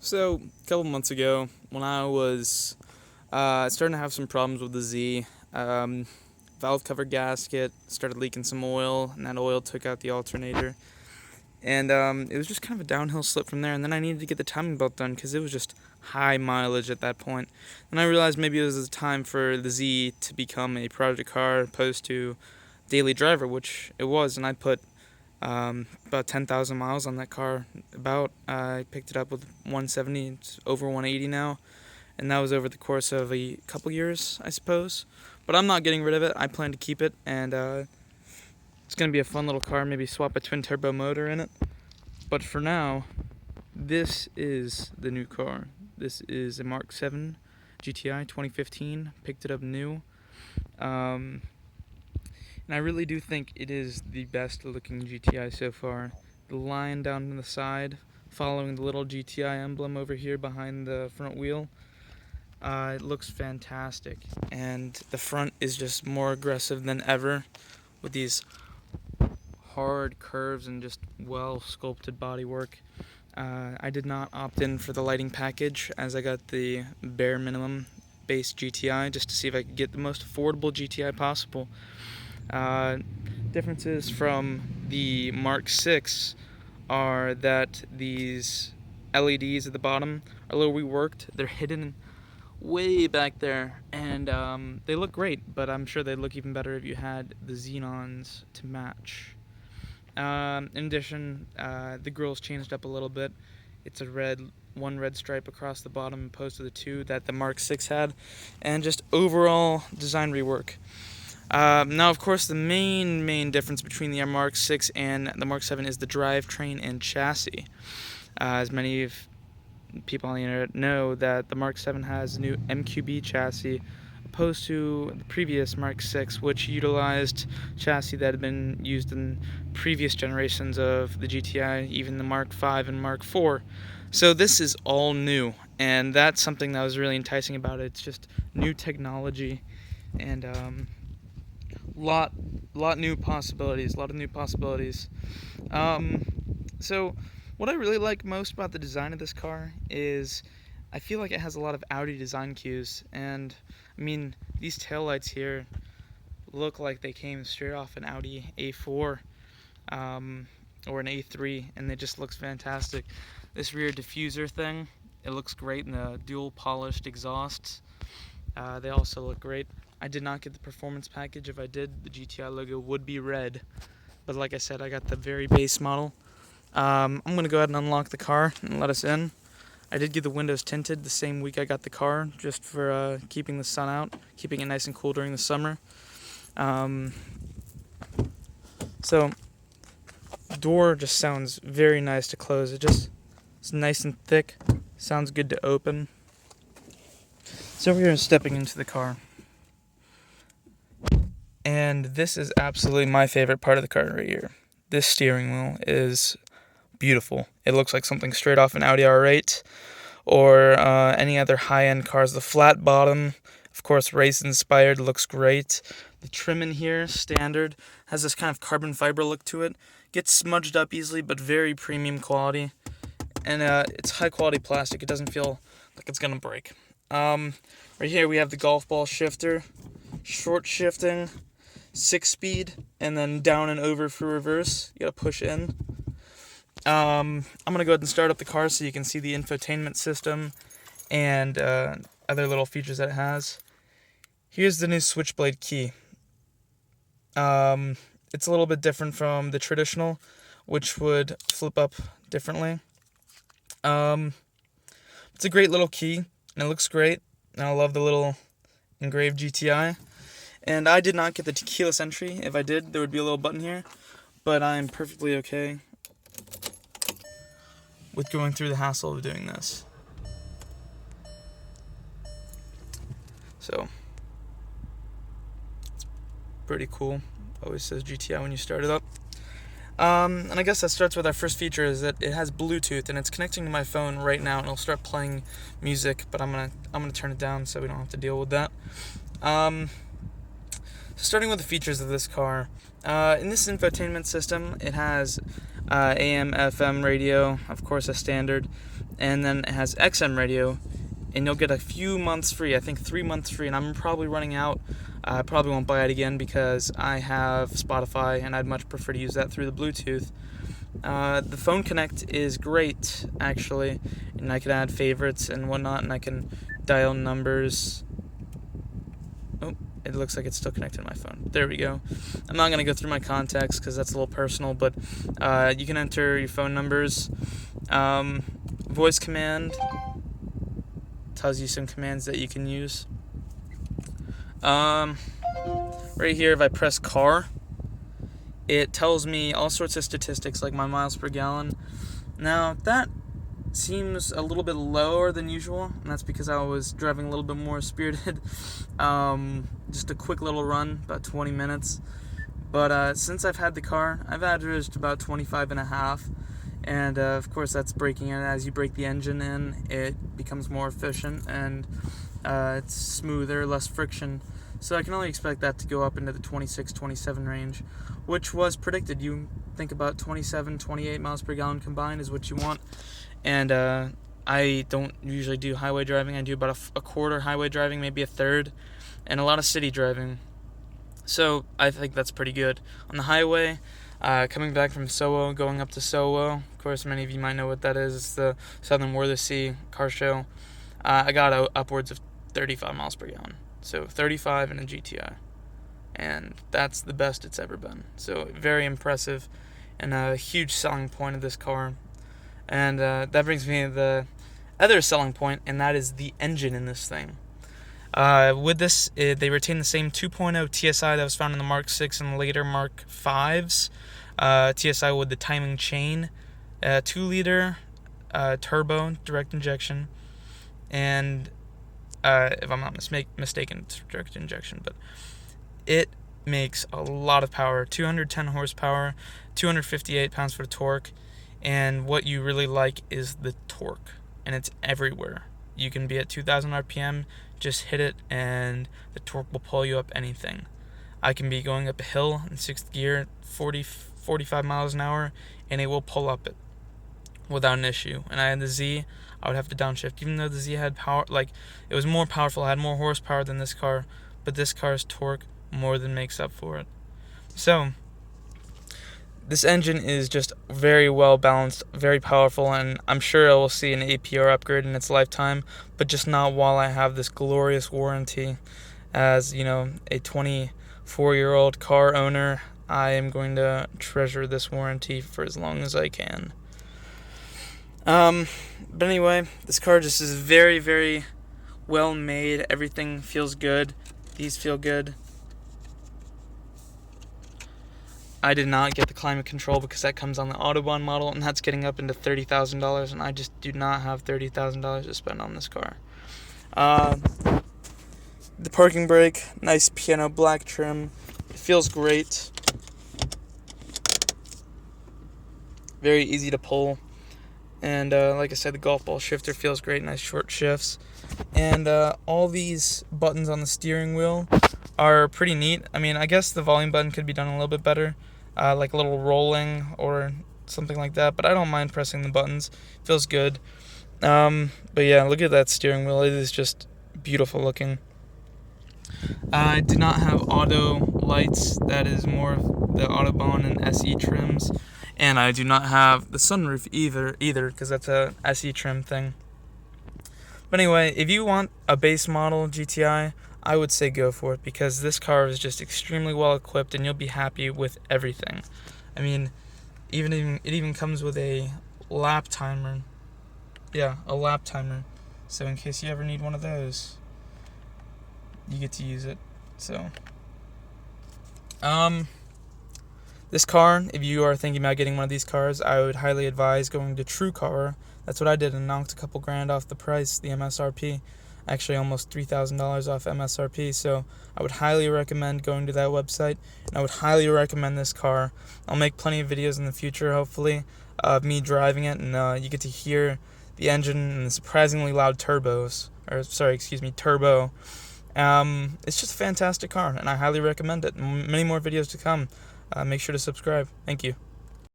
So, a couple months ago, when I was starting to have some problems with the Z, valve cover gasket started leaking some oil, and that oil took out the alternator. And it was just kind of a downhill slip from there. And then I needed to get the timing belt done because it was just high mileage at that point. And I realized maybe it was the time for the Z to become a project car opposed to daily driver, which it was. And I put about 10,000 miles on that car. I picked it up with 170. It's over 180 now, and that was over the course of a couple years, I suppose. But I'm not getting rid of it. I plan to keep it, and it's gonna be a fun little car. Maybe swap a twin turbo motor in it. But for now, this is the new car. This is a Mark 7 GTI 2015. Picked it up new. And I really do think it is the best looking GTI so far. The line down the side, following the little GTI emblem over here behind the front wheel, it looks fantastic. And the front is just more aggressive than ever with these hard curves and just well sculpted bodywork. I did not opt in for the lighting package as I got the bare minimum base GTI just to see if I could get the most affordable GTI possible. Differences from the Mark 6 are that these LEDs at the bottom are a little reworked. They're hidden way back there, and they look great, but I'm sure they'd look even better if you had the xenons to match. In addition, the grill's changed up a little bit. It's one red stripe across the bottom opposed to the two that the Mark 6 had, and just overall design rework. Now, of course, the main difference between the Mark 6 and the Mark 7 is the drivetrain and chassis. As many of people on the internet know, that the Mark 7 has a new MQB chassis, opposed to the previous Mark 6, which utilized chassis that had been used in previous generations of the GTI, even the Mark 5 and Mark 4. So this is all new, and that's something that was really enticing about it. It's just new technology, and lot new possibilities, a lot of new possibilities. So what I really like most about the design of this car is I feel like it has a lot of Audi design cues, and I mean, these taillights here look like they came straight off an Audi A4 or an A3, and it just looks fantastic. This rear diffuser thing, it looks great, and the dual polished exhausts, they also look great. I did not get the performance package. If I did, the GTI logo would be red. But like I said, I got the very base model. I'm going to go ahead and unlock the car and let us in. I did get the windows tinted the same week I got the car, just for keeping the sun out, keeping it nice and cool during the summer. So, the door just sounds very nice to close. It's nice and thick, sounds good to open. So we're stepping into the car. And this is absolutely my favorite part of the car right here. This steering wheel is beautiful. It looks like something straight off an Audi R8 or any other high-end cars. The flat bottom, of course, race-inspired, looks great. The trim in here, standard, has this kind of carbon fiber look to it. Gets smudged up easily, but very premium quality. And it's high-quality plastic. It doesn't feel like it's going to break. Right here we have the golf ball shifter, short shifting, 6-speed, and then down and over for reverse. You gotta push in. I'm gonna go ahead and start up the car so you can see the infotainment system and other little features that it has. Here's the new switchblade key. It's a little bit different from the traditional, which would flip up differently. It's a great little key, and it looks great. And I love the little engraved GTI. And I did not get the keyless entry. If I did, there would be a little button here. But I'm perfectly okay with going through the hassle of doing this. So, it's pretty cool. Always says GTI when you start it up. And I guess that starts with our first feature, is that it has Bluetooth, and it's connecting to my phone right now, and it'll start playing music, but I'm gonna turn it down so we don't have to deal with that. Starting with the features of this car, in this infotainment system, it has AM, FM radio, of course a standard, and then it has XM radio, and you'll get a few months free, I think 3 months free, and I'm probably running out. I probably won't buy it again because I have Spotify, and I'd much prefer to use that through the Bluetooth. The phone connect is great, actually, and I can add favorites and whatnot, and I can dial numbers. Oh, it looks like it's still connected to my phone. There we go. I'm not going to go through my contacts because that's a little personal, but you can enter your phone numbers. Voice command tells you some commands that you can use. Right here, if I press car, it tells me all sorts of statistics like my miles per gallon. Now, that seems a little bit lower than usual, and that's because I was driving a little bit more spirited. Just a quick little run, about 20 minutes. But since I've had the car, I've averaged about 25 and a half. And of course, that's braking in. As you brake the engine in, it becomes more efficient and it's smoother, less friction. So I can only expect that to go up into the 26, 27 range, which was predicted. You think about 27, 28 miles per gallon combined is what you want. And I don't usually do highway driving. I do about a quarter highway driving, maybe a third, and a lot of city driving. So I think that's pretty good. On the highway, coming back from Soho, going up to Soho, of course many of you might know what that is. It's the Southern Worthesea car show. I got upwards of 35 miles per gallon. So 35 in a GTI. And that's the best it's ever been. So very impressive and a huge selling point of this car. And that brings me to the other selling point, and that is the engine in this thing. With this, they retain the same 2.0 TSI that was found in the Mark 6 and later Mark 5s. TSI with the timing chain, 2-liter turbo direct injection, and if I'm not mistaken, it's direct injection, but it makes a lot of power, 210 horsepower, 258 pounds-foot of torque, and what you really like is the torque, and it's everywhere. You can be at 2,000 RPM, just hit it, and the torque will pull you up anything. I can be going up a hill in 6th gear, 45 miles an hour, and it will pull up it without an issue. And I had the Z, I would have to downshift, even though the Z had power, like, it was more powerful, had more horsepower than this car, but this car's torque more than makes up for it. So, this engine is just very well balanced, very powerful, and I'm sure I will see an APR upgrade in its lifetime, but just not while I have this glorious warranty. As, you know, a 24-year-old car owner, I am going to treasure this warranty for as long as I can. But anyway, this car just is very, very well made. Everything feels good. These feel good. I did not get the climate control because that comes on the Autobahn model, and that's getting up into $30,000, and I just do not have $30,000 to spend on this car. The parking brake, nice piano black trim. It feels great. Very easy to pull. And like I said, the golf ball shifter feels great, nice short shifts. And all these buttons on the steering wheel are pretty neat. I mean, I guess the volume button could be done a little bit better, like a little rolling or something like that, but I don't mind pressing the buttons. It feels good. But yeah, look at that steering wheel. It is just beautiful looking. I do not have auto lights. That is more of the Autobahn and SE trims. And I do not have the sunroof either because that's a SE trim thing. But anyway, if you want a base model GTI, I would say go for it because this car is just extremely well equipped and you'll be happy with everything. I mean, it even comes with a lap timer. Yeah, a lap timer. So in case you ever need one of those, you get to use it. So, this car, if you are thinking about getting one of these cars, I would highly advise going to TrueCar. That's what I did and knocked a couple grand off the price, the MSRP. Actually, almost $3,000 off MSRP. So I would highly recommend going to that website, and I would highly recommend this car. I'll make plenty of videos in the future, hopefully, of me driving it, and you get to hear the engine and the surprisingly loud turbo. It's just a fantastic car, and I highly recommend it. Many more videos to come. Make sure to subscribe. Thank you.